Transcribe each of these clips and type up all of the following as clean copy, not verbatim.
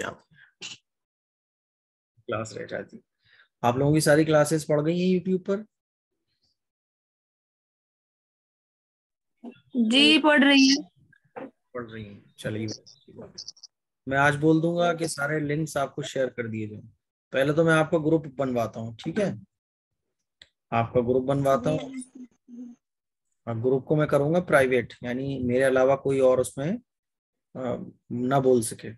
आप क्लास रह जाती। आप लोगों की सारी क्लासेस पढ़ गई हैं यूट्यूब पर? जी पढ़ रही है। पढ़ रही हैं, चलिए अच्छी बात है। मैं आज बोल दूंगा कि सारे लिंक्स आपको शेयर कर दिए जाएं। पहले तो मैं आपका ग्रुप बनवाता हूँ, ठीक है? आपका ग्रुप बनवाता जी। हूँ और ग्रुप को मैं करूंगा प्राइवेट, यानी मेरे अलावा कोई और उसमें ना बोल सके,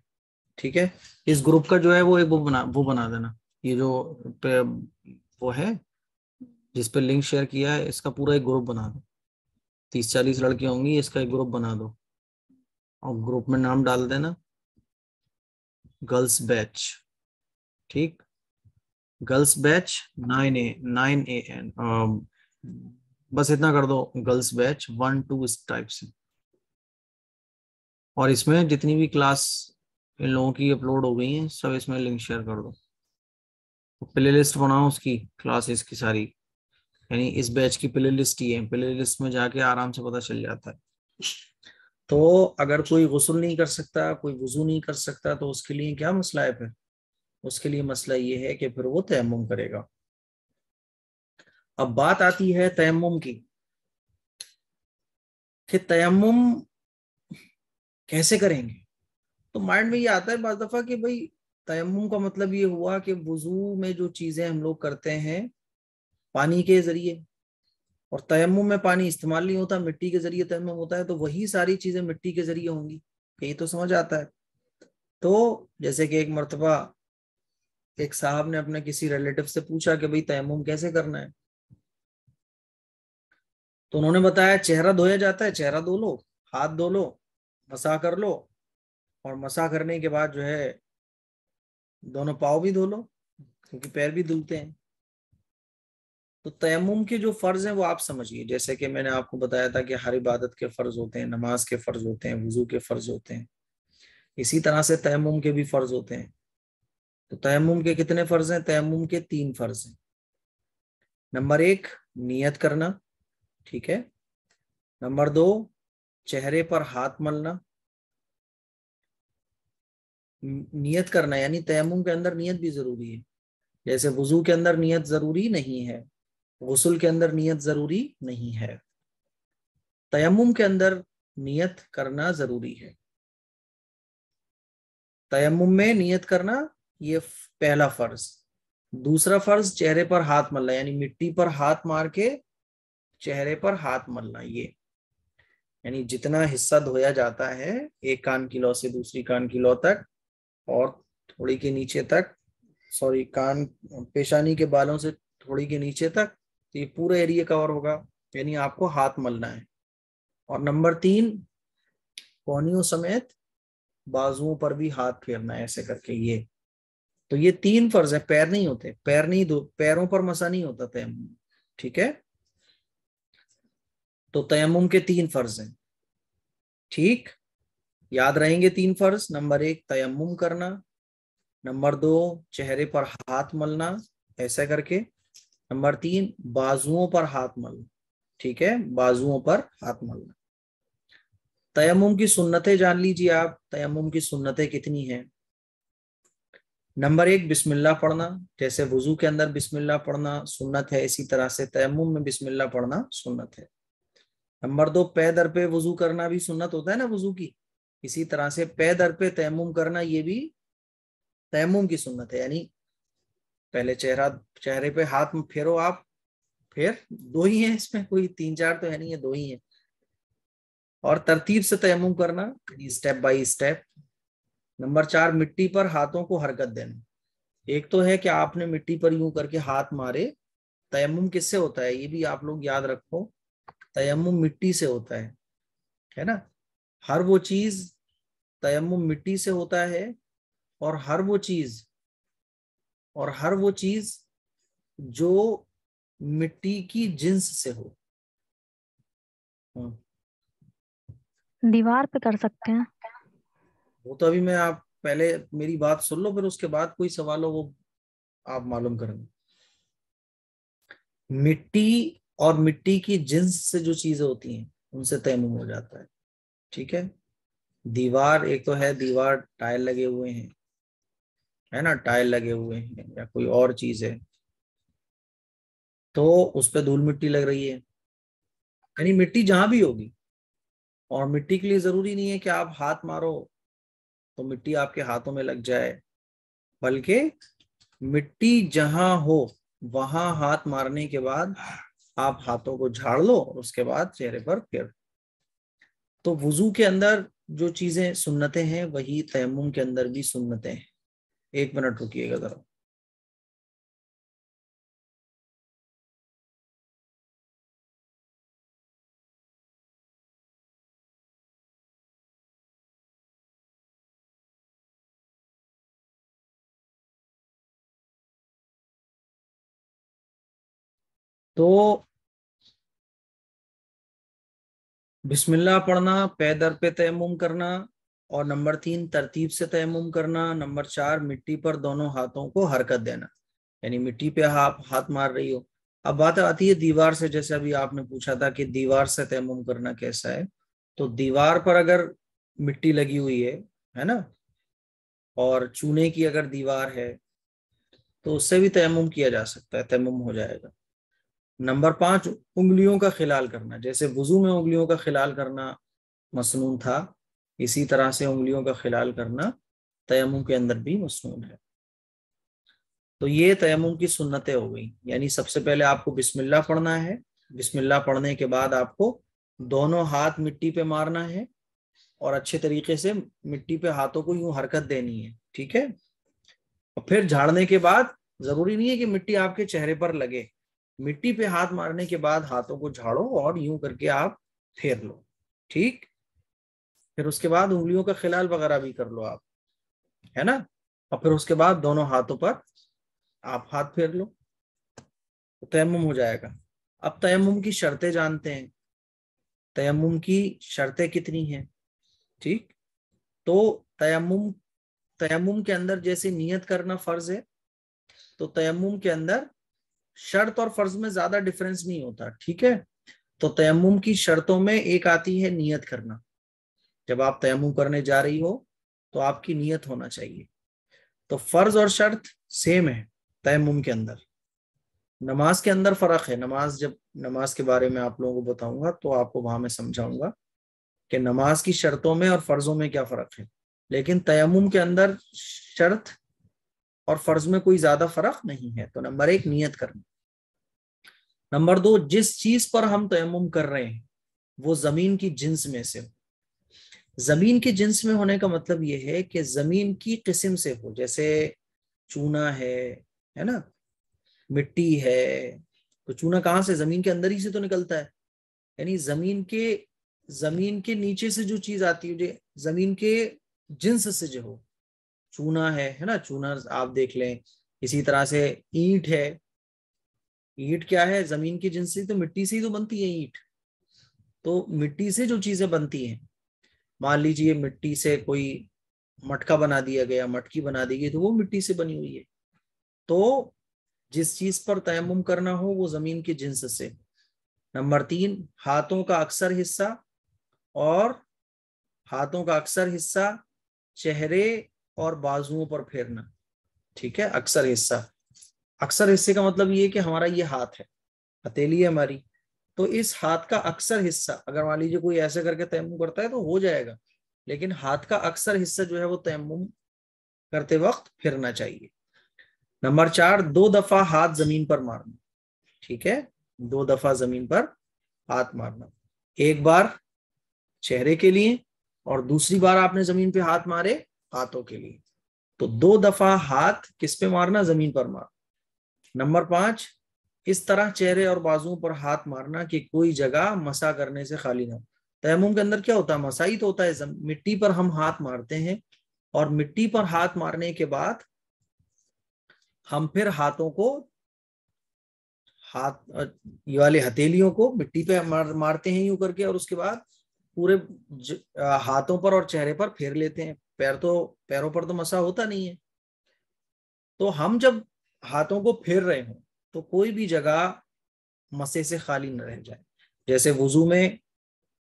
ठीक है? इस ग्रुप का जो है वो एक वो बना देना। ये जो वो है जिस पे लिंक शेयर किया है, इसका पूरा एक ग्रुप बना दो। 30-40 लड़कियां होंगी, इसका एक ग्रुप बना दो और ग्रुप में नाम डाल देना गर्ल्स बैच, ठीक? गर्ल्स बैच 9 AM बस इतना कर दो, गर्ल्स बैच 1-2 इस टाइप से। और इसमें जितनी भी क्लास इन लोगों की अपलोड हो गई हैं सब इसमें लिंक शेयर कर दो। तो प्ले लिस्ट बनाओ उसकी, क्लासेस की सारी, यानी इस बैच की प्ले लिस्ट ही है, प्ले लिस्ट में जाके आराम से पता चल जाता है। तो अगर कोई गुस्ल नहीं कर सकता, कोई वुजू नहीं कर सकता, तो उसके लिए क्या मसला है फिर? उसके लिए मसला ये है कि फिर वो तयम्मुम करेगा। अब बात आती है तयम्मुम की कि तयम्मुम कैसे करेंगे। तो माइंड में ये आता है बाज़ दफा कि भाई तयम्मुम का मतलब ये हुआ कि वुजू में जो चीजें हम लोग करते हैं पानी के जरिए, और तयम्मुम में पानी इस्तेमाल नहीं होता, मिट्टी के जरिए तयम्मुम होता है, तो वही सारी चीजें मिट्टी के जरिए होंगी। यही तो समझ आता है। तो जैसे कि एक मर्तबा एक साहब ने अपने किसी रिलेटिव से पूछा कि भाई तयम्मुम कैसे करना है, तो उन्होंने बताया चेहरा धोया जाता है, चेहरा धो लो, हाथ धो लो, मसा कर लो, और मसा करने के बाद जो है दोनों पाँव भी धो लो, क्योंकि पैर भी धुलते हैं। तो तयम्मुम के जो फर्ज हैं वो आप समझिए, जैसे कि मैंने आपको बताया था कि हर इबादत के फर्ज होते हैं, नमाज के फर्ज होते हैं, वुजू के फर्ज होते हैं, इसी तरह से तयम्मुम के भी फर्ज होते हैं। तो तयम्मुम के कितने फर्ज हैं? तयम्मुम के 3 फर्ज हैं। नंबर 1, नियत करना, ठीक है? नंबर 2, चेहरे पर हाथ मलना। नियत करना यानी तयम्मुम के अंदर नियत भी जरूरी है, जैसे वुजू के अंदर नियत जरूरी नहीं है, गुस्ल के अंदर नियत जरूरी नहीं है, तयम्मुम के अंदर नियत करना जरूरी है। तयम्मुम में नियत करना ये पहला फर्ज। दूसरा फर्ज चेहरे पर हाथ मलना, यानी मिट्टी पर हाथ मार के चेहरे पर हाथ मलना। ये यानी जितना हिस्सा धोया जाता है, एक कान की लौ से दूसरी कान की लौ तक, और थोड़ी के नीचे तक, सॉरी कान पेशानी के बालों से थोड़ी के नीचे तक, तो ये पूरा एरिया कवर होगा, यानी आपको हाथ मलना है। और नंबर 3, कोहनियों समेत बाजुओं पर भी हाथ फेरना है, ऐसे करके। ये तो ये 3 फर्ज है। पैर नहीं होते, पैर नहीं दो, पैरों पर मसा नहीं होता तयम्मुम, ठीक है? तो तयम्मुम के 3 फर्ज हैं, ठीक? याद रहेंगे 3 फर्ज। नंबर 1 तयम्मुम करना, नंबर 2 चेहरे पर हाथ मलना ऐसे करके, नंबर 3 बाजुओं पर हाथ मलना, ठीक है? बाजुओं पर हाथ मलना। तयम्मुम की सुन्नतें जान लीजिए आप। तयम्मुम की सुन्नतें कितनी हैं? नंबर 1 बिस्मिल्लाह पढ़ना, जैसे वुजू के अंदर बिस्मिल्लाह पढ़ना सुन्नत है, इसी तरह से तयम्मुम में बिस्मिल्लाह पढ़ना सुन्नत है। नंबर 2 पै दर पे वुजू करना भी सुन्नत होता है ना वुजू की, इसी तरह से पै दर पे तयम्मुम करना ये भी तयम्मुम की सुन्नत है। यानी पहले चेहरे पे हाथ फेरो आप, फिर 2 ही है इसमें, कोई 3-4 तो है नहीं है, 2 ही है। और तरतीब से तयम्मुम करना, स्टेप बाय स्टेप। नंबर 4 मिट्टी पर हाथों को हरकत देना। एक तो है कि आपने मिट्टी पर यूं करके हाथ मारे, तयम्मुम किससे होता है ये भी आप लोग याद रखो, तयम्मुम मिट्टी से होता है ना? हर वो चीज तयम्मुम मिट्टी से होता है, और हर वो चीज जो मिट्टी की जिन्स से हो। दीवार पे कर सकते हैं। वो तो अभी मैं, आप पहले मेरी बात सुन लो, फिर उसके बाद कोई सवाल हो वो आप मालूम करेंगे। मिट्टी और मिट्टी की जिन्स से जो चीजें होती हैं उनसे तयम्मुम हो जाता है, ठीक है? दीवार, एक तो है दीवार टाइल लगे हुए हैं, ہے ना, टाइल लगे हुए हैं या कोई और चीज है, तो उस पर धूल मिट्टी लग रही है, यानी मिट्टी जहां भी होगी। और मिट्टी के लिए जरूरी नहीं है कि आप हाथ मारो तो मिट्टी आपके हाथों में लग जाए, बल्कि मिट्टी जहां हो वहां हाथ मारने के बाद आप हाथों को झाड़ लो और उसके बाद चेहरे पर फेर। तो वुजू के अंदर जो चीजें सुन्नतें हैं वही तयम्मुम के अंदर भी सुन्नतें हैं। 1 मिनट रुकिएगा जरा। तो बिस्मिल्लाह पढ़ना, पै दर पे तयम्मुम करना, और नंबर 3 तरतीब से तयम्मुम करना, नंबर 4 मिट्टी पर दोनों हाथों को हरकत देना, यानी मिट्टी पे आप हाथ मार रही हो। अब बात आती है दीवार से, जैसे अभी आपने पूछा था कि दीवार से तयम्मुम करना कैसा है। तो दीवार पर अगर मिट्टी लगी हुई है ना, और चूने की अगर दीवार है तो उससे भी तयम्मुम किया जा सकता है, तयम्मुम हो जाएगा। नंबर 5 उंगलियों का खिलाल करना, जैसे वुजू में उंगलियों का खिलाल करना मसनून था, इसी तरह से उंगलियों का खिलाल करना तयम्मुम के अंदर भी मसनून है। तो ये तयम्मुम की सुन्नतें हो गई, यानी सबसे पहले आपको बिस्मिल्लाह पढ़ना है, बिस्मिल्लाह पढ़ने के बाद आपको दोनों हाथ मिट्टी पे मारना है और अच्छे तरीके से मिट्टी पे हाथों को यूं हरकत देनी है, ठीक है। और फिर झाड़ने के बाद जरूरी नहीं है कि मिट्टी आपके चेहरे पर लगे, मिट्टी पे हाथ मारने के बाद हाथों को झाड़ो और यूं करके आप फेर लो, ठीक। फिर उसके बाद उंगलियों का खिलाल वगैरह भी कर लो आप, है ना। और फिर उसके बाद दोनों हाथों पर आप हाथ फेर लो, तो तयम्मुम हो जाएगा। अब तयम्मुम की शर्तें जानते हैं, तयम्मुम की शर्तें कितनी हैं, ठीक। तो तयम्मुम तयम्मुम के अंदर जैसे नियत करना फर्ज है, तो तयम्मुम के अंदर शर्त और फर्ज में ज्यादा डिफरेंस नहीं होता, ठीक है। तो तयम्मुम की शर्तों में एक आती है नियत करना। जब आप तयम्मुम करने जा रही हो तो आपकी नियत होना चाहिए। तो फर्ज और शर्त सेम है तयम्मुम के अंदर। नमाज के अंदर फर्क है, जब नमाज के बारे में आप लोगों को बताऊंगा तो आपको वहां में समझाऊंगा कि नमाज की शर्तों में और फर्जों में क्या फर्क है। लेकिन तयम्मुम के अंदर शर्त और फर्ज में कोई ज्यादा फर्क नहीं है। तो नंबर 1 नियत करना। नंबर 2 जिस चीज पर हम तयम्मुम कर रहे हैं वो जमीन की जिन्स में से हो। जमीन की जिन्स में होने का मतलब ये है कि जमीन की किस्म से हो, जैसे चूना है ना, मिट्टी है। तो चूना कहाँ से, जमीन के अंदर ही से तो निकलता है, यानी जमीन के नीचे से जो चीज आती है, जो जमीन के जिन्स से जो हो, चूना है ना, चूना आप देख लें। इसी तरह से ईंट है, ईंट क्या है, जमीन की जिन्स से, तो मिट्टी से ही तो बनती है ईंट। तो मिट्टी से जो चीजें बनती हैं, मान लीजिए मिट्टी से कोई मटका बना दिया गया, मटकी बना दी गई, तो वो मिट्टी से बनी हुई है। तो जिस चीज पर तयम्मुम करना हो वो जमीन की जिन्स से। नंबर 3 हाथों का अक्सर हिस्सा, और हाथों का अक्सर हिस्सा चेहरे और बाजुओं पर फेरना, ठीक है। अक्सर हिस्सा, अक्सर हिस्से का मतलब ये कि हमारा ये हाथ है, हथेली है हमारी, तो इस हाथ का अक्सर हिस्सा, अगर मान लीजिए कोई ऐसे करके तयम्मुम करता है तो हो जाएगा, लेकिन हाथ का अक्सर हिस्सा जो है वो तयम्मुम करते वक्त फिरना चाहिए। नंबर 4 2 दफा हाथ जमीन पर मारना, ठीक है। 2 दफा जमीन पर हाथ मारना, एक बार चेहरे के लिए और दूसरी बार आपने जमीन पे हाथ मारे हाथों के लिए। तो 2 दफा हाथ किस पे मारना, जमीन पर मारना। नंबर 5 इस तरह चेहरे और बाजुओं पर हाथ मारना कि कोई जगह मसा करने से खाली ना हो। तयम्मुम के अंदर क्या होता है, मसा ही तो होता है, मिट्टी पर हम हाथ मारते हैं और मिट्टी पर हाथ मारने के बाद हम फिर हाथों को, हाथ ये वाले हथेलियों को मिट्टी पे मारते हैं यूं करके, और उसके बाद पूरे हाथों पर और चेहरे पर फेर लेते हैं। पैरों पर तो मसा होता नहीं है। तो हम जब हाथों को फेर रहे हो तो कोई भी जगह मसे से खाली न रह जाए। जैसे वुजू में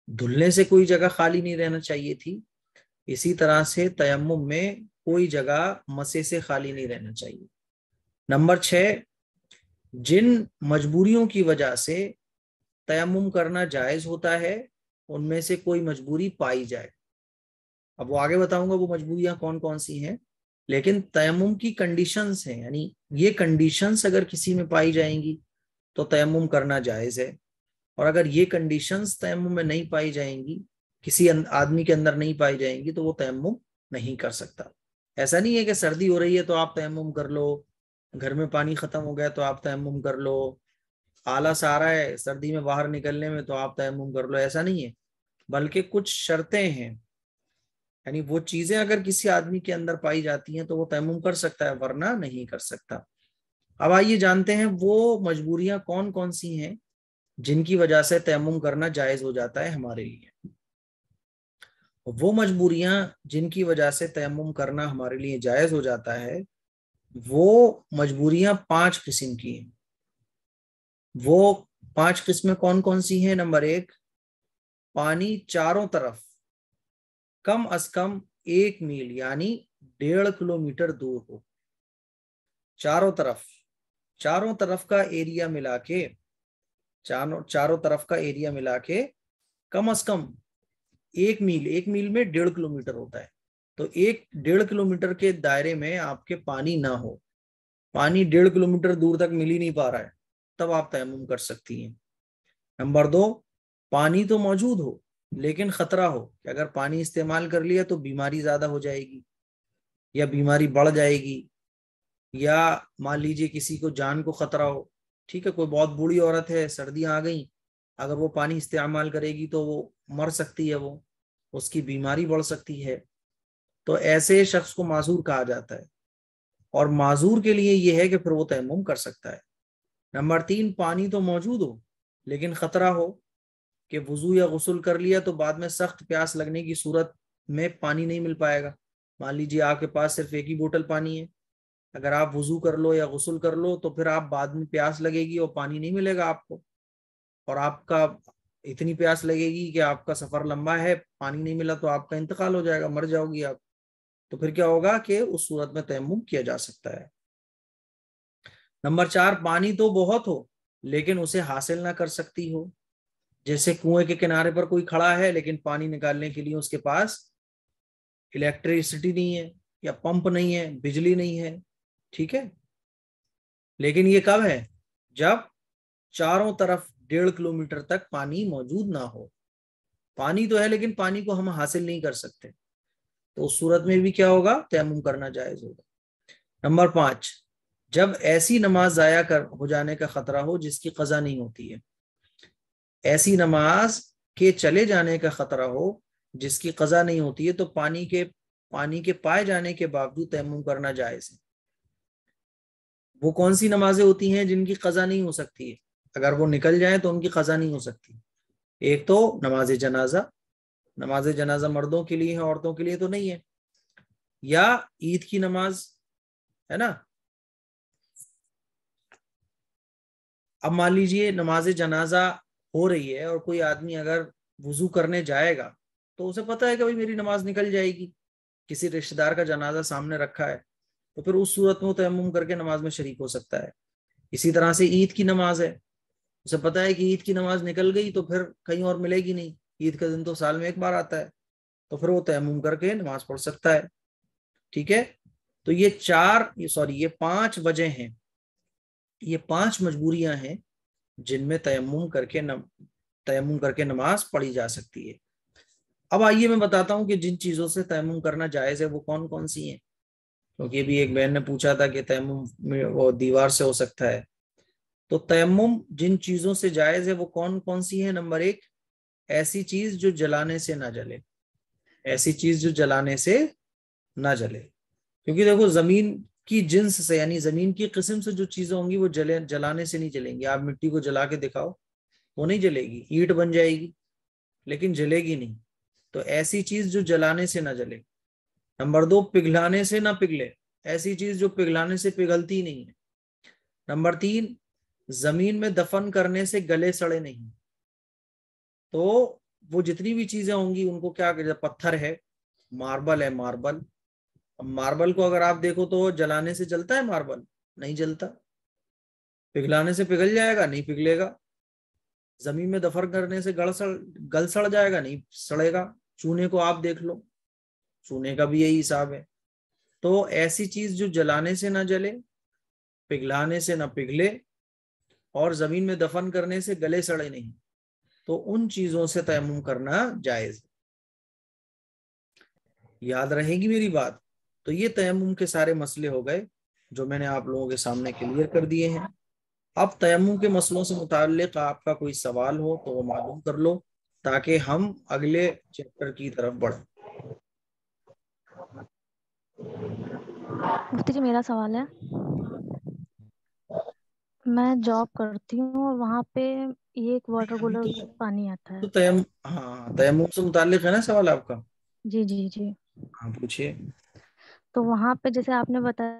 धुलने से कोई जगह खाली नहीं रहना चाहिए थी, इसी तरह से तयम्मुम में कोई जगह मसे से खाली नहीं रहना चाहिए। नंबर 6, जिन मजबूरियों की वजह से तयम्मुम करना जायज होता है उनमें से कोई मजबूरी पाई जाए। अब वो आगे बताऊंगा वो मजबूरियां कौन कौन सी हैं, लेकिन तयम्मुम की कंडीशंस हैं, यानी ये कंडीशंस अगर किसी में पाई जाएंगी तो तयम्मुम करना जायज है, और अगर ये कंडीशंस तयम्मुम में नहीं पाई जाएंगी, किसी आदमी के अंदर नहीं पाई जाएंगी, तो वो तयम्मुम नहीं कर सकता। ऐसा नहीं है कि सर्दी हो रही है तो आप तयम्मुम कर लो, घर में पानी खत्म हो गया तो आप तयम्मुम कर लो, आलस आ रहा है सर्दी में बाहर निकलने में तो आप तयम्मुम कर लो, ऐसा नहीं है। बल्कि कुछ शर्तें हैं, यानी वो चीजें अगर किसी आदमी के अंदर पाई जाती हैं तो वो तयम्मुम कर सकता है, वरना नहीं कर सकता। अब आइए जानते हैं वो मजबूरियां कौन कौन सी हैं जिनकी वजह से तयम्मुम करना जायज हो जाता है हमारे लिए। वो मजबूरियां जिनकी वजह से तयम्मुम करना हमारे लिए जायज हो जाता है, वो मजबूरियां 5 किस्म की हैं। वो 5 किस्में कौन कौन सी हैं? नंबर 1, पानी चारों तरफ कम अज कम 1 मील यानी 1.5 किलोमीटर दूर हो। चारों तरफ का एरिया मिला के, चारों तरफ का एरिया मिला के कम अज कम 1 मील, 1 मील में 1.5 किलोमीटर होता है, तो 1.5 किलोमीटर के दायरे में आपके पानी ना हो, पानी 1.5 किलोमीटर दूर तक मिल ही नहीं पा रहा है, तब आप तयम्मुम कर सकती हैं। नंबर 2, पानी तो मौजूद हो लेकिन खतरा हो कि अगर पानी इस्तेमाल कर लिया तो बीमारी ज्यादा हो जाएगी या बीमारी बढ़ जाएगी, या मान लीजिए किसी को जान को खतरा हो। ठीक है, कोई बहुत बूढ़ी औरत है, सर्दियां आ गई, अगर वो पानी इस्तेमाल करेगी तो वो मर सकती है, वो उसकी बीमारी बढ़ सकती है, तो ऐसे शख्स को माजूर कहा जाता है, और माजूर के लिए ये है कि फिर वो तयम्मुम कर सकता है। नंबर 3, पानी तो मौजूद हो लेकिन खतरा हो कि वुजू या गुस्ल कर लिया तो बाद में सख्त प्यास लगने की सूरत में पानी नहीं मिल पाएगा। मान लीजिए आपके पास सिर्फ एक ही बोतल पानी है, अगर आप वुजू कर लो या गुस्ल कर लो तो फिर आप बाद में प्यास लगेगी और पानी नहीं मिलेगा आपको, और आपका इतनी प्यास लगेगी कि आपका सफर लंबा है, पानी नहीं मिला तो आपका इंतकाल हो जाएगा, मर जाओगी आप। तो फिर क्या होगा कि उस सूरत में तयम्मुम किया जा सकता है। नंबर 4, पानी तो बहुत हो लेकिन उसे हासिल ना कर सकती हो, जैसे कुएं के किनारे पर कोई खड़ा है लेकिन पानी निकालने के लिए उसके पास इलेक्ट्रिसिटी नहीं है या पंप नहीं है, बिजली नहीं है। ठीक है, लेकिन ये कब है? जब चारों तरफ 1.5 किलोमीटर तक पानी मौजूद ना हो, पानी तो है लेकिन पानी को हम हासिल नहीं कर सकते, तो उस सूरत में भी क्या होगा? तयम्मुम करना जायज होगा। नंबर 5, जब ऐसी नमाज जाया कर हो जाने का खतरा हो जिसकी कज़ा नहीं होती है, ऐसी नमाज के चले जाने का खतरा हो जिसकी कज़ा नहीं होती है, तो पानी के पाए जाने के बावजूद तयम्मुम करना जायज है। वो कौन सी नमाजें होती हैं जिनकी कज़ा नहीं हो सकती है? अगर वो निकल जाए तो उनकी कज़ा नहीं हो सकती। एक तो नमाज जनाजा, नमाज जनाजा मर्दों के लिए है, औरतों के लिए तो नहीं है, या ईद की नमाज, है ना। अब मान लीजिए नमाज जनाजा हो रही है और कोई आदमी अगर वुजू करने जाएगा तो उसे पता है कि भाई मेरी नमाज निकल जाएगी, किसी रिश्तेदार का जनाजा सामने रखा है, तो फिर उस सूरत में वो तयम्मुम करके नमाज में शरीक हो सकता है। इसी तरह से ईद की नमाज है, उसे पता है कि ईद की नमाज निकल गई तो फिर कहीं और मिलेगी नहीं, ईद का दिन तो साल में एक बार आता है, तो फिर वो तयम्मुम करके नमाज पढ़ सकता है। ठीक है, तो ये 5 वजह हैं, ये 5 मजबूरियां हैं जिनमें तयम्मुम करके नमाज पढ़ी जा सकती है। अब आइए मैं बताता हूं कि जिन चीजों से तयम्मुम करना जायज है वो कौन कौन सी हैं, क्योंकि अभी एक बहन ने पूछा था कि तयम्मुम में वो दीवार से हो सकता है, तो तयम्मुम जिन चीजों से जायज है वो कौन कौन सी है? नंबर 1, ऐसी चीज जो जलाने से ना जले, ऐसी चीज जो जलाने से ना जले, क्योंकि देखो जमीन की जिन्स से यानी जमीन की किस्म से जो चीजें होंगी वो जलाने से नहीं जलेंगी। आप मिट्टी को जला के दिखाओ, वो नहीं जलेगी, ईंट बन जाएगी लेकिन जलेगी नहीं। तो ऐसी चीज जो जलाने से ना जले। नंबर 2, पिघलाने से ना पिघले, ऐसी चीज जो पिघलाने से पिघलती नहीं है। नंबर 3, जमीन में दफन करने से गले सड़े नहीं, तो वो जितनी भी चीजें होंगी उनको क्या कहते हैं? पत्थर है, मार्बल है, मार्बल, اب ماربل کو اگر آپ دیکھو تو جلانے سے جلتا ہے ماربل؟ نہیں جلتا. پگھلانے سے پگھل جائے گا؟ نہیں پگھلے گا. زمین میں دفن کرنے سے گل سڑ جائے گا؟ نہیں سڑے گا. چونے کو آپ دیکھ لو, چونے کا بھی یہی حساب ہے. تو ایسی چیز جو جلانے سے نہ جلے, پگھلانے سے نہ پگھلے, اور زمین میں دفن کرنے سے گلے سڑے نہیں, تو ان چیزوں سے تیمم کرنا جائز. یاد رہے گی میری بات. تو یہ تیمم کے سارے مسئلے ہو گئے جو میں نے آپ لوگوں کے سامنے کلیئر کر دیے ہیں. اب تیمم کے مسئلوں سے متعلق آپ کا کوئی سوال ہو تو وہ معلوم کر لو تاکہ ہم اگلے چیپٹر کی طرف بڑھیں. مفتی جی میرا سوال ہے, میں جاب کرتی ہوں اور وہاں پہ یہ ایک واٹر کولر پانی آتا ہے. تو ہاں تیمم سے متعلق ہے نا سوال آپ کا؟ جی جی جی. ہاں پوچھیے. تو وہاں پہ جیسے آپ نے بتایا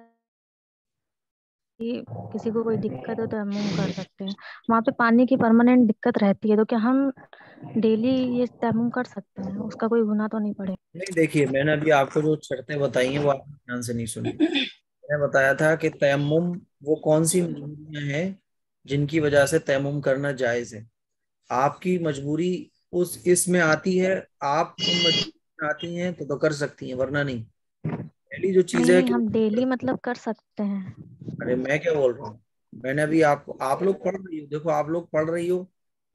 کہ کسی کو کوئی دقت ہو تو تیمم کر سکتے ہیں, وہاں پہ پانی کی پرماننٹ دقت رہتی ہے, تو کیا ہم ڈیلی یہ تیمم کر سکتے ہیں؟ اس کا کوئی گناہ تو نہیں پڑے؟ نہیں دیکھیے, میں نے ابھی آپ کو جو شرطیں بتائی ہیں وہ آپ دھیان سے نہیں سنی. میں نے بتایا تھا کہ تیمم وہ کون سی مجبوریاں ہیں جن کی وجہ سے تیمم کرنا جائز ہے. آپ کی مجبوری اس میں آتی ہے, آپ ان مجبوری میں آتی ہیں تو کر سکتی ہیں, ورنہ نہیں. پہلی جو چیز نہیں ہے نہیں, کہ ہم ڈیلی مطلب کر سکتے ہیں. ارے میں کیا بول رہا ہوں, میں نے ابھی آپ لوگ پڑھ رہی ہو, دیکھو آپ لوگ پڑھ رہی ہو,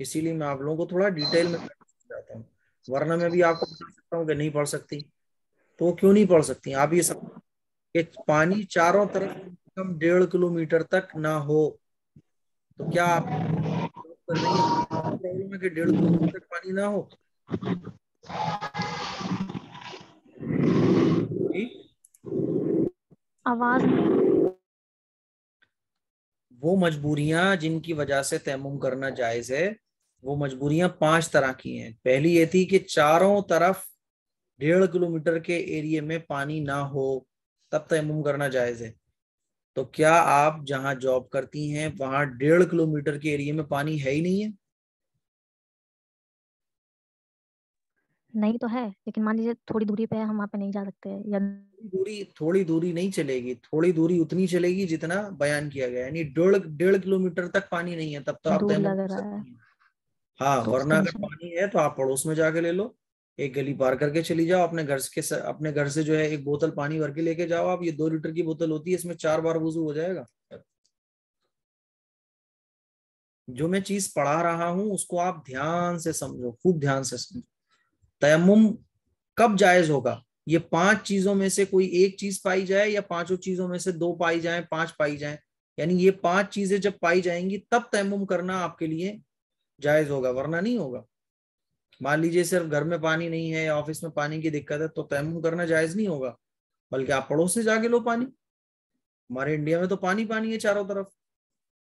اسی لیے میں آپ لوگوں کو تھوڑا ڈیٹیل میں جاتا ہوں. ورنہ میں بھی آپ کو بتا سکتا ہوں کہ نہیں پڑھ سکتی. تو کیوں نہیں پڑھ سکتی آپ؟ یہ سب کہ پانی چاروں طرف کم 1.5 کلومیٹر تک نہ ہو, تو کیا آپ کر رہی ہیں؟ پرابلم ہے کہ 1.5 کلومیٹر تک پانی نہ ہو. جی آواز وہ مجبوریاں جن کی وجہ سے تیمم کرنا جائز ہے, وہ مجبوریاں 5 طرح کی ہیں. پہلی یہ تھی کہ چاروں طرف 1.5 کلومیٹر کے ایریے میں پانی نہ ہو, تب تیمم کرنا جائز ہے. تو کیا آپ جہاں جاب کرتی ہیں وہاں 1.5 کلومیٹر کے ایریے میں پانی ہے ہی نہیں ہے؟ نہیں تو ہے, لیکن مان لیجیے تھوڑی دوری پہ ہے, ہم وہاں پہ نہیں جا سکتے, یا تھوڑی دوری نہیں چلے گی, تھوڑی دوری اتنی چلے گی جتنا بیان کیا گیا, یعنی 1.5 کلومیٹر تک پانی نہیں ہے تب تو آپ دور تیمم لگ کر رہا ہے سکتی ہیں. ہاں, تو اس ورنہ اگر کنڈیشن. پانی ہے تو آپ پڑوس میں جا کے لے لو, ایک گلی پار کر کے چلی جاؤ, اپنے گھر سے جو ہے ایک بوتل پانی بھر کے لے کے جاؤ آپ. یہ 2 لیٹر کی بوتل ہوتی ہے, اس میں 4 بار وضو ہو جائے گا. جو میں چیز پڑھا رہا ہوں اس کو آپ دھیان سے سمجھو, خوب دھیان سے سمجھو. تیمم کب جائز ہوگا؟ یہ 5 چیزوں میں سے کوئی ایک چیز پائی جائے, یا 5 چیزوں میں سے 2 پائی جائیں, 5 پائی جائیں, یعنی یہ 5 چیزیں جب پائی جائیں گی تب تیمم کرنا آپ کے لیے جائز ہوگا, ورنہ نہیں ہوگا. مان لیجیے صرف گھر میں پانی نہیں ہے یا آفس میں پانی کی دقت ہے تو تیمم کرنا جائز نہیں ہوگا, بلکہ آپ پڑوس سے جا کے لو پانی. ہمارے انڈیا میں تو پانی پانی ہے چاروں طرف.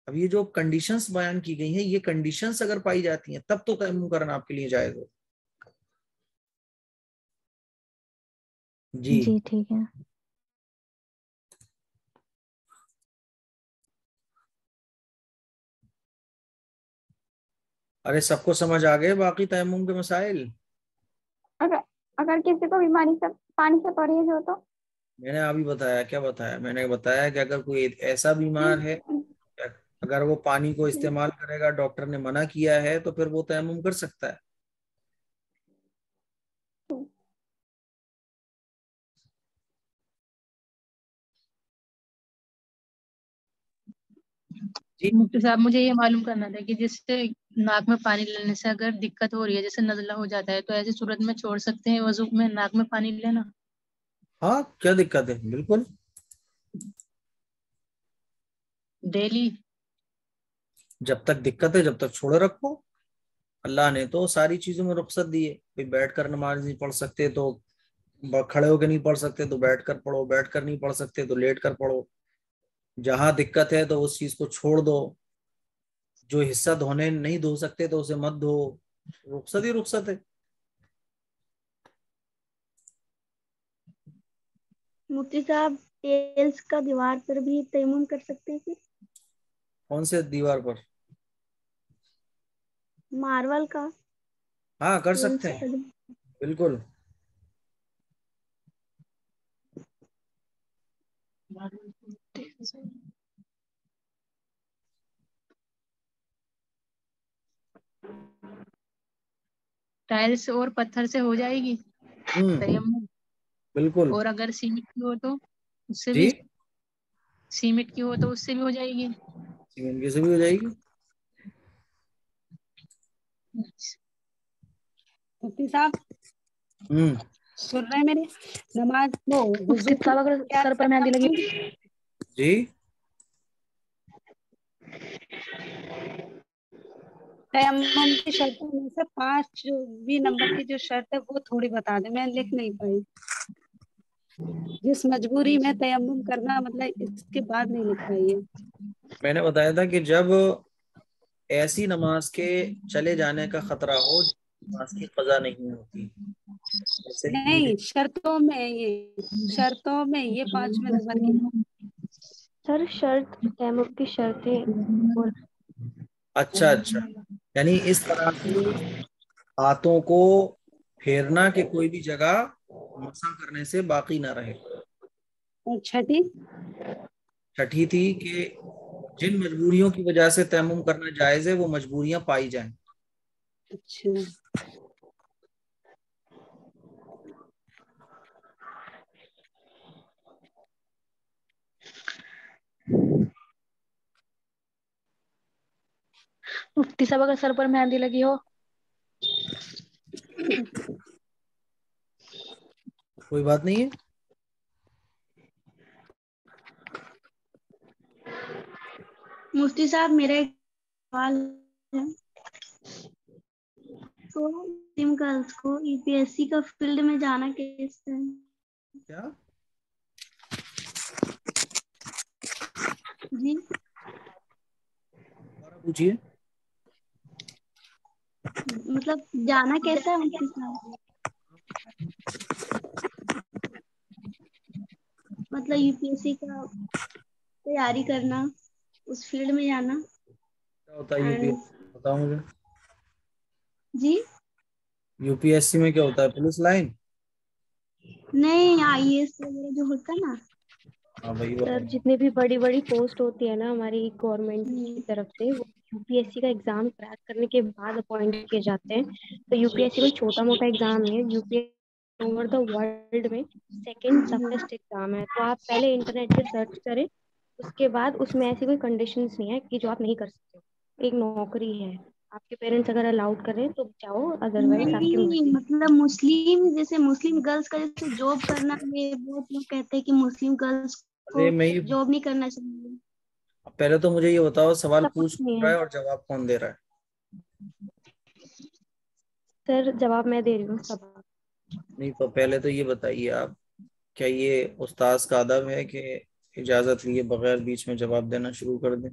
اب یہ جو کنڈیشنز بیان کی گئی ہیں, یہ کنڈیشنز اگر پائی جاتی ہیں تب تو تیمم کرنا آپ کے لیے جائز ہو. جی ٹھیک ہے. ارے سب کو سمجھ آ گئے باقی تیمم کے مسائل؟ اگر اگر کسی کو بیماری سے پانی سے پرہیز ہو تو؟ میں نے ابھی بتایا, کیا بتایا میں نے؟ بتایا کہ اگر کوئی ایسا بیمار ہے, اگر وہ پانی کو استعمال کرے گا, ڈاکٹر نے منع کیا ہے, تو پھر وہ تیمم کر سکتا ہے. جی مفتی صاحب مجھے یہ معلوم کرنا تھا کہ جس سے ناک میں پانی لینے سے اگر دقت ہو رہی ہے, جیسے نزلہ ہو جاتا ہے, تو ایسی صورت میں چھوڑ سکتے ہیں وضو میں ناک میں پانی لینا؟ ہاں, کیا دقت ہے, بالکل. ڈیلی؟ جب تک دقت ہے جب تک چھوڑے رکھو. اللہ نے تو ساری چیزوں میں رخصت دی ہے. کوئی بیٹھ کر نماز نہیں پڑھ سکتے تو کھڑے ہو کے نہیں پڑھ سکتے تو بیٹھ کر پڑھو, بیٹھ کر نہیں پڑھ سکتے تو لیٹ کر پڑھو. جہاں دقت ہے تو اس چیز کو چھوڑ دو. جو حصہ دھونے نہیں دھو سکتے تو اسے مت دھو. رخصت ہی رخصت ہے. مفتی صاحب ٹیلز کا دیوار پر بھی تیمم کر سکتے ہیں؟ کون سے دیوار پر؟ مارول کا. ہاں کر سکتے ٹیلز ہیں, کا بالکل. ٹائلس اور پتھر سے ہو جائے گی تیمم، بالکل اور اگر سیمنٹ کی ہو تو اس سے بھی، جی، سیمنٹ کی ہو تو اس سے بھی ہو جائے گی. سیمنٹ کی سے بھی ہو جائے گی. مفتی صاحب سن رہے ہیں میری نماز وہ مفتی صاحب اگر سر پر مہندی لگی جی تیمم کی شرطوں میں سے 5 نمبر کی جو شرط ہے وہ تھوڑی بتا دیں، میں لکھ نہیں پائی. جس مجبوری میں تیمم کرنا مطلب اس کے بعد نہیں لکھ پائی ہے. میں نے بتایا تھا کہ جب ایسی نماز کے چلے جانے کا خطرہ ہو نماز کی قضا نہیں ہوتی. جیسے نہیں، شرطوں میں یہ 5 نمبر کی. سر شرط تیمم کی شرطیں اور اچھا یعنی اس طرح سے ہاتھوں کو پھیرنا کہ کوئی بھی جگہ مسح کرنے سے باقی نہ رہے. اور چھٹی چھٹی تھی کہ جن مجبوریوں کی وجہ سے تیمم کرنا جائز ہے وہ مجبوریاں پائی جائیں. اچھا مفتی صاحب اگر سر پر مہندی لگی ہو کوئی بات نہیں ہے. مفتی صاحب میرا ایک سوال ہے، تو مسلم گرلس کو UPSC کا فیلڈ میں جانا کیسے ہے؟ کیا جی پوچھیے. مطلب جانا کیسا ہے مفتی صاحب؟ مطلب UPSC کا تیاری کرنا، اس فیلڈ میں جانا. کیا ہوتا ہے UPSC بتاؤ مجھے. جی UPSC میں کیا ہوتا ہے؟ Police line. نہیں، IAS وغیرہ جو ہوتا نا. ہاں بھائی سر جتنی بھی بڑی بڑی پوسٹ ہوتی ہے نا ہماری گورنمنٹ کی طرف سے وہ UPSC کا ایگزام کریک کرنے کے بعد اپوائنٹ کیے جاتے ہیں. تو UPSC کوئی چھوٹا موٹا ایگزام نہیں ہے. UPSC اوور دا ورلڈ میں سیکنڈ ٹفسٹ ایگزام ہے. تو آپ پہلے انٹرنیٹ پہ سرچ کریں، اس کے بعد اس میں ایسی کوئی کنڈیشنز نہیں ہے کہ جو آپ نہیں کر سکتے. ایک نوکری ہے، آپ کے پیرنٹس اگر الاؤڈ کریں تو جاؤ، ادروائز آپ کی نہیں، مرضی. مطلب مسلم گرلس کا جیسے جاب کرنا ہے، وہ لوگ کہتے ہیں کہ مسلم گرلس کو ارے میں جاب نہیں کرنا چاہیے. پہلے تو مجھے یہ بتاؤ سوال ایسا پوچھ کچھ نہیں رہا ہے ہے اور جواب کون دے رہا ہے؟ سر، جواب میں دے رہی ہوں سب. نہیں تو پہلے تو یہ بتائیے آپ، کیا یہ استاذ کا ادب ہے کہ اجازت لیے بغیر بیچ میں جواب دینا شروع کر دیں؟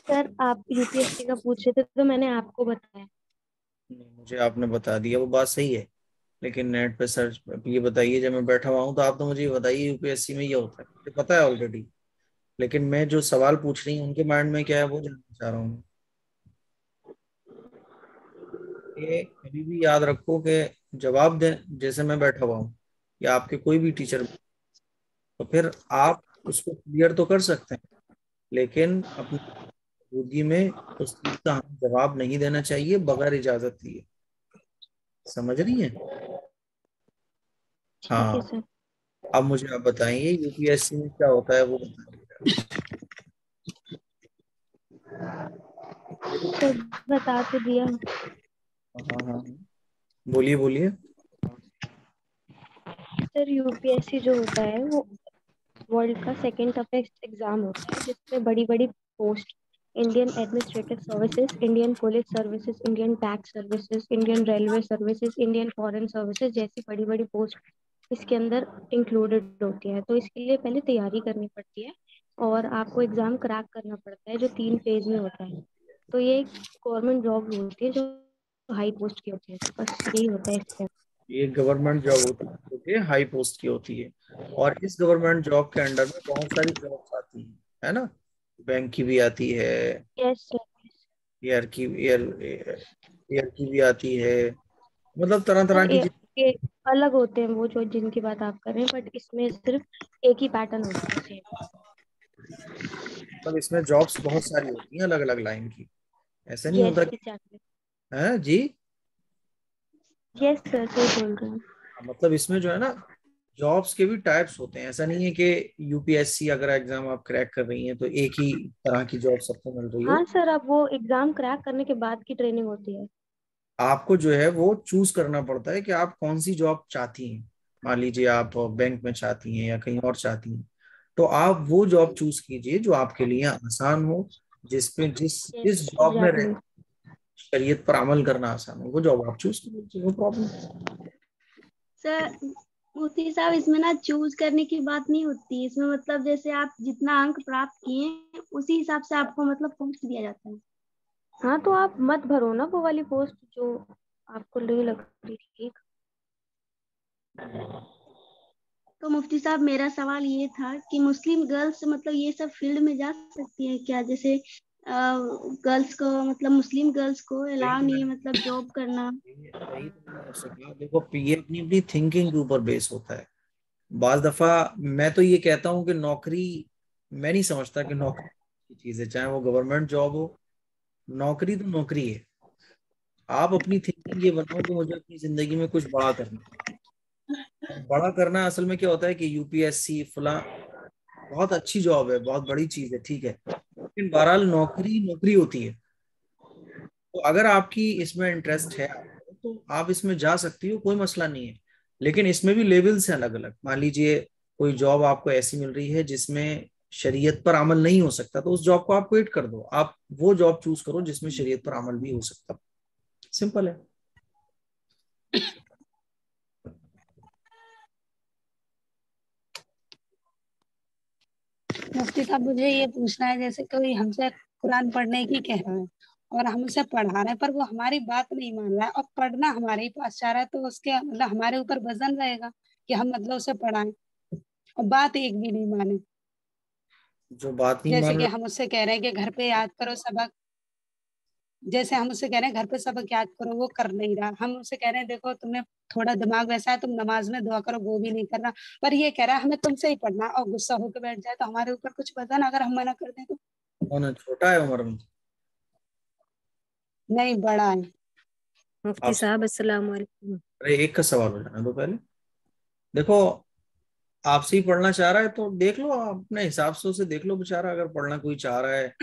سر آپ UPSC کا پوچھ رہے تھے تو میں نے آپ کو بتایا. نہیں، مجھے آپ نے بتا دیا، وہ بات صحیح ہے، لیکن نیٹ پہ سرچ یہ بتائیے جب میں بیٹھا ہوا ہوں تو آپ تو مجھے یہ بتائیے UPSC میں یہ ہوتا ہے، مجھے پتا ہے آلریڈی، لیکن میں جو سوال پوچھ رہی ہوں ان کے مائنڈ میں کیا ہے وہ جاننا چاہ رہا ہوں. کہ کبھی بھی یاد رکھو کہ جواب دیں جیسے میں بیٹھا ہوا ہوں یا آپ کے کوئی بھی ٹیچر، تو پھر آپ اس کو کلیئر تو کر سکتے ہیں، لیکن اپنی موجودگی میں اس چیز کا ہمیں جواب نہیں دینا چاہیے بغیر اجازت لیے. سمجھ رہی ہیں؟ ٹھیک ہے ہاں. سر. اب مجھے آپ بتائیے UPSC میں کیا ہوتا ہے وہ بتائیے. سر بتا تو دیا. ہاں بولیے. سر UPSC جو ہوتا ہے وہ ورلڈ کا سیکنڈ ٹفسٹ ایگزام ہوتا ہے، جس میں بڑی بڑی post Indian administrative services, Indian police services, Indian tax services, Indian railway services, Indian foreign services جیسی بڑی بڑی پوسٹ اس کے اندر انکلوڈیڈ ہوتی ہے. تو اس کے لیے پہلے تیاری کرنی پڑتی ہے اور آپ کو ایگزام کریک کرنا پڑتا ہے جو 3 فیز میں ہوتا ہے. تو یہ ایک گورنمنٹ جاب ہوتی ہے جو ہائی پوسٹ کی ہوتی ہے. بس یہی ہوتا ہے اس کے. یہ گورنمنٹ جاب ہوتی ہے جو کہ ہائی پوسٹ کی ہوتی ہے، اور اس گورنمنٹ جاب کے انڈر میں بہت ساری جابس آتی ہیں، ہے نا. بینک کی بھی آتی ہے، یس سر. ایئر کی بھی آتی ہے، مطلب طرح سر طرح کی के अलग होते हैं वो जो जिनकी बात आप कर रहे हैं, बट इसमें सिर्फ एक ही पैटर्न होता है सेम। मतलब इसमें जॉब्स बहुत सारी होती हैं अलग अलग लाइन की, ऐसा नहीं यस होता कि एग्जैक्टली, है जी। यस सर सही बोल रहे हैं। मतलब इसमें जो है ना जॉब्स के भी टाइप्स होते हैं, ऐसा नहीं है कि यूपीएससी अगर एग्जाम आप क्रैक कर रही हैं तो एक ही तरह की जॉब सबको मिल रही हाँ हो। सर, अब वो एग्जाम क्रैक करने के बाद की ट्रेनिंग होती है। आपको जो है वो चूज करना पड़ता है कि आप कौन सी जॉब चाहती हैं। मान लीजिए आप बैंक में चाहती हैं या कहीं और चाहती हैं, तो आप वो जॉब चूज कीजिए जो आपके लिए आसान हो, जिसपे जिस जिस यस जॉब में एग्जैक्टली। शरीयत पर अमल करना आसान हो वो जॉब आप चूज कीजिए, नो प्रॉब्लम। सर मुफ्ती साहब, इसमें ना चूज करने की बात नहीं होती, इसमें मतलब जैसे आप जितना अंक प्राप्त किए उसी हिसाब से आपको मतलब पोस्ट दिया जाता है। हाँ तो आप मत भरो ना वो वाली पोस्ट जो आपको नहीं लग रही ठीक। तो मुफ्ती साहब मेरा सवाल ये था कि मुस्लिम गर्ल्स मतलब ये सब फील्ड में जा सकती है क्या? जैसे गर्ल्स को मतलब मुस्लिम गर्ल्स को अलाउ नहीं है मतलब जॉब करना। वही तो मैंने आपसे कहा, देखो ये अपनी अपनी थिंकिंग के ऊपर बेस होता है। बाज दफा मैं तो ये कहता हूँ कि नौकरी, मैं नहीं समझता कि नौकरी की चीज है, चाहे वो गवर्नमेंट जॉब हो, नौकरी तो नौकरी है। आप अपनी थिंकिंग ये बनाओ कि मुझे अपनी जिंदगी में कुछ बड़ा करना है। बड़ा करना असल में क्या होता है कि यूपीएससी फला बहुत अच्छी जॉब है, बहुत बड़ी चीज है, ठीक है, लेकिन बहरहाल नौकरी नौकरी होती है। तो अगर आपकी इसमें इंटरेस्ट है तो आप इसमें जा सकती हो, कोई मसला नहीं है। लेकिन इसमें भी लेवल्स हैं अलग अलग। मान लीजिए कोई जॉब आपको ऐसी मिल रही है जिसमें शरीयत पर अमल नहीं हो सकता, तो उस जॉब को आप क्विट कर दो, आप वो जॉब चूज करो जिसमें शरीयत पर अमल भी हो सकता। सिंपल है। मुफ्ती साहब मुझे ये पूछना है, जैसे कोई हमसे कुरान पढ़ने की कह रहा है और हम उसे पढ़ा रहे हैं, पर वो हमारी बात नहीं मान रहा है और पढ़ना हमारे ही पास चाह रहा है, तो उसके मतलब हमारे ऊपर वजन रहेगा कि हम मतलब उसे पढ़ाएं और बात एक भी नहीं माने। जो बात नहीं जैसे मान कि रहे, हम उससे कह रहे हैं कि घर पे याद करो सबक, जैसे हम उससे कह रहे हैं घर पे सबक याद करो, वो कर नहीं रहा। हम उससे कह रहे हैं देखो तुमने थोड़ा दिमाग वैसा है, तुम नमाज में दुआ करो, वो भी नहीं कर रहा। पर ये कह रहा है हमें तुमसे ही पढ़ना, और गुस्सा होकर बैठ जाए तो हमारे ऊपर कुछ वजन अगर हम मना कर दें तो। कौन है छोटा है उम्र में? नहीं, बड़ा है। मुफ्ती आप, साहब अस्सलाम वालेकुम। अरे एक का सवाल हो जाना दो पहले। देखो आपसे ही पढ़ना चाह रहा है तो देख लो, आप अपने हिसाब से उसे देख लो, बेचारा अगर पढ़ना कोई चाह रहा है,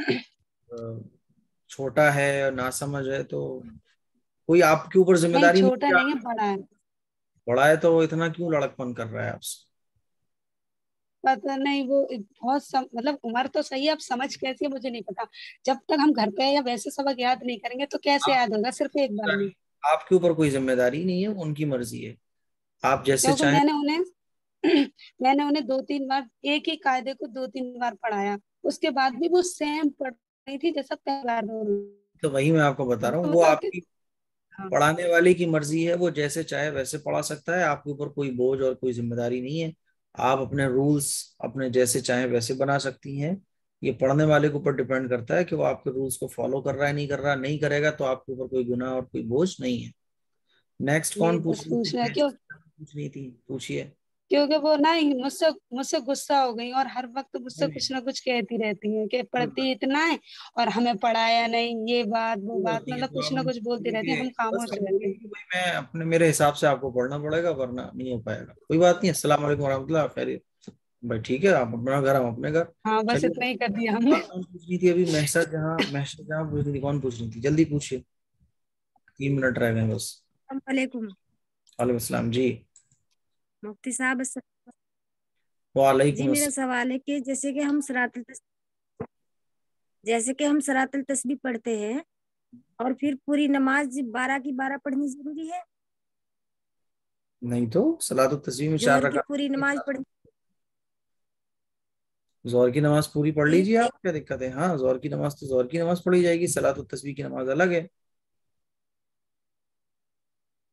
छोटा है ना समझ है, तो कोई आपके ऊपर नहीं, जिम्मेदारी नहीं छोटा कि नहीं है, बड़ा है। बड़ा है तो वो इतना क्यों लड़कपन कर रहा है आपसे? पता नहीं वो बहुत मतलब उम्र तो सही है, अब समझ कैसी है मुझे नहीं पता। जब तक हम घर पे या वैसे सबक याद नहीं करेंगे तो कैसे आप याद होगा सिर्फ एक बार में? आपके ऊपर कोई जिम्मेदारी नहीं है, उनकी मर्जी है, आप जैसे क्योंकि चाहें। मैंने उन्हें 2-3 बार एक ही कायदे को 2-3 बार पढ़ाया, उसके बाद भी वो सेम पढ़ रही थी जैसा पहली बार में उन्होंने। तो वही मैं आपको बता रहा तो हूँ, वो मतलब कि आपकी हाँ, पढ़ाने वाले की मर्जी है, वो जैसे चाहे वैसे पढ़ा सकता है, आपके ऊपर कोई बोझ और कोई जिम्मेदारी नहीं है। आप अपने रूल्स अपने जैसे चाहे वैसे बना सकती हैं। ये पढ़ने वाले के ऊपर डिपेंड करता है कि वो आपके रूल्स को फॉलो कर रहा है नहीं कर रहा, नहीं करेगा तो आपके ऊपर कोई गुनाह और कोई बोझ नहीं है। नेक्स्ट यही कौन बस पूछ रही थी? पूछना है क्यों, पूछ रही थी, पूछिए। क्योंकि वो ना ही मुझसे मुझसे गुस्सा हो गई और हर वक्त मुझसे कुछ ना कुछ कहती रहती है कि पढ़ती इतना है और हमें पढ़ाया नहीं, ये बात वो कोई बात, गलती है मतलब तो कुछ आप ना उनसे कुछ बोलती रहती है, बोलिए, हम बस खामोश आप रहते बोलिए हैं। कि भाई मैं अपने मेरे हिसाब से आपको पढ़ना पड़ेगा वरना नहीं हो पाएगा। कोई बात नहीं, अस्सलाम वालेकुम वरहमतुल्लाह, खैरियत भाई, ठीक है, आप अपना घर हम अपने घर। हाँ, बस चलिए, इतना ही कर दिया हमने। बात कौन पूछ रही थी अभी? महसा जहाँ पूछ रही थी, कौन पूछ रही थी? जल्दी पूछिए, 3 मिनट रह गए बस। अस्सलाम वालेकुम। वालेकुम अस्सलाम जी। मुफ्ती साहब जी वालेकुम मेरा अस्सलाम। सवाल है कि जैसे कि हम सरातुल तस्बीह पढ़ते हैं और फिर पूरी नमाज 12 की 12 पढ़नी जरूरी है? नहीं तो सलातुत तस्बीह में 4 जोहर की पूरी नमाज रकात, पढ़नी? जोहर की नमाज पूरी पढ़ जी लीजिए, आप क्या दिक्कत है? हाँ, जोहर की नमाज तो जोहर की नमाज पढ़ी जाएगी, सलातुत तस्बीह की नमाज अलग है।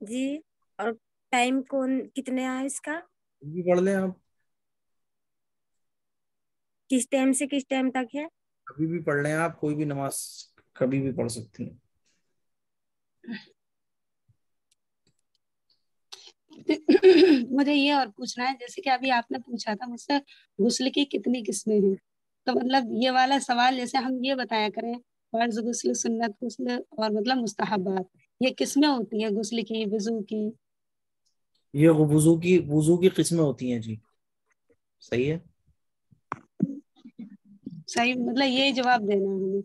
जी। और टाइम कौन कितने है इसका? भी पढ़ लें आप, किस टाइम से किस टाइम तक है? कभी भी पढ़ लें आप, कोई भी नमाज कभी भी पढ़ सकती हैं। मुझे ये और पूछना है, जैसे कि अभी आपने पूछा था मुझसे गुस्ल की कितनी किस्में हैं, तो मतलब ये वाला सवाल जैसे हम ये बताया करें, फर्ज गुस्ल, सुन्नत गुस्ल और मतलब मुस्तहबात, ये किस्में होती है गुस्ल की, वुजू की? ये वुजू की किस्में होती हैं जी, सही है। सही, मतलब यही जवाब देना है हमें।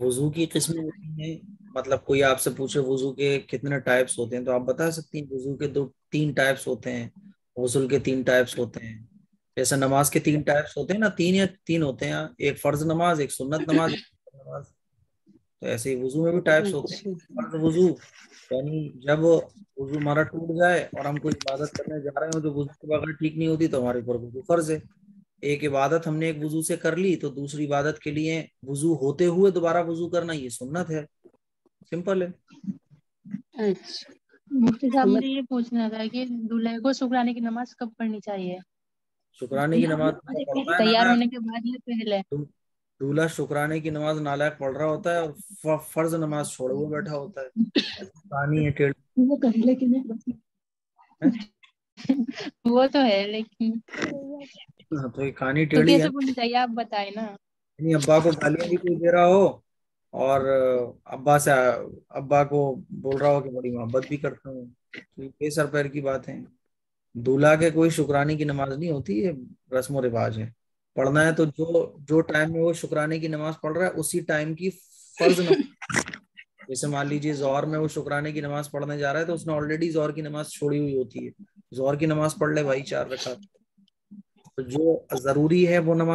वुजू की किस्में होती हैं, मतलब कोई आपसे पूछे वुजू के कितने टाइप्स होते हैं तो आप बता सकती हैं वुजू के 3 टाइप्स होते हैं, गुस्ल के 3 टाइप्स होते हैं। जैसे नमाज के 3 टाइप्स होते हैं ना, 3 होते हैं, एक फर्ज नमाज, एक सुन्नत नमाज, एक नमाज। तो ऐसे ही वुजू में भी टाइप्स होते हैं। अच्छा, फर्ज वुजू यानी जब वुजू हमारा टूट जाए और हम कोई इबादत करने जा रहे हो जो वुजू के बगैर ठीक नहीं होती तो हमारे ऊपर वुजू फर्ज है। एक इबादत हमने एक वुजू से कर ली तो दूसरी इबादत के लिए वुजू होते हुए दोबारा वुजू करना ये सुन्नत है। सिंपल है। अच्छा। मुफ्ती साहब मुझे ये पूछना था कि दूल्हे को शुक्राने की नमाज कब पढ़नी चाहिए? शुक्राने की नमाज पढ़ता है तैयार नालायक, होने के बाद या पहले? दूल्हा शुक्राने की नमाज नालायक पढ़ रहा होता है और फर्ज नमाज छोड़े हुए बैठा होता है। कहानी है टेढ़ी वो कर लेकिन है। वो तो है लेकिन हाँ, तो ये कहानी तो टेढ़ी है। कैसे पढ़नी चाहिए आप बताए ना। यानी अब्बा को गालियां भी कोई दे रहा हो और अब्बा को बोल रहा हो कि बड़ी मोहब्बत भी करता हूँ, तो ये बेसर पैर की बात है। दूल्हा के कोई शुक्राने की नमाज नहीं होती, ये रस्म रिवाज है। पढ़ना है तो जो जो टाइम में वो शुक्राने की नमाज पढ़ रहा है उसी टाइम की फर्ज नमाज। जैसे मान लीजिए जोहर में वो शुक्राने की नमाज पढ़ने जा रहा है तो उसने ऑलरेडी जोहर की नमाज छोड़ी हुई होती है, जोहर की नमाज पढ़ ले भाई 4 रकात। तो जो जरूरी है वो नमाज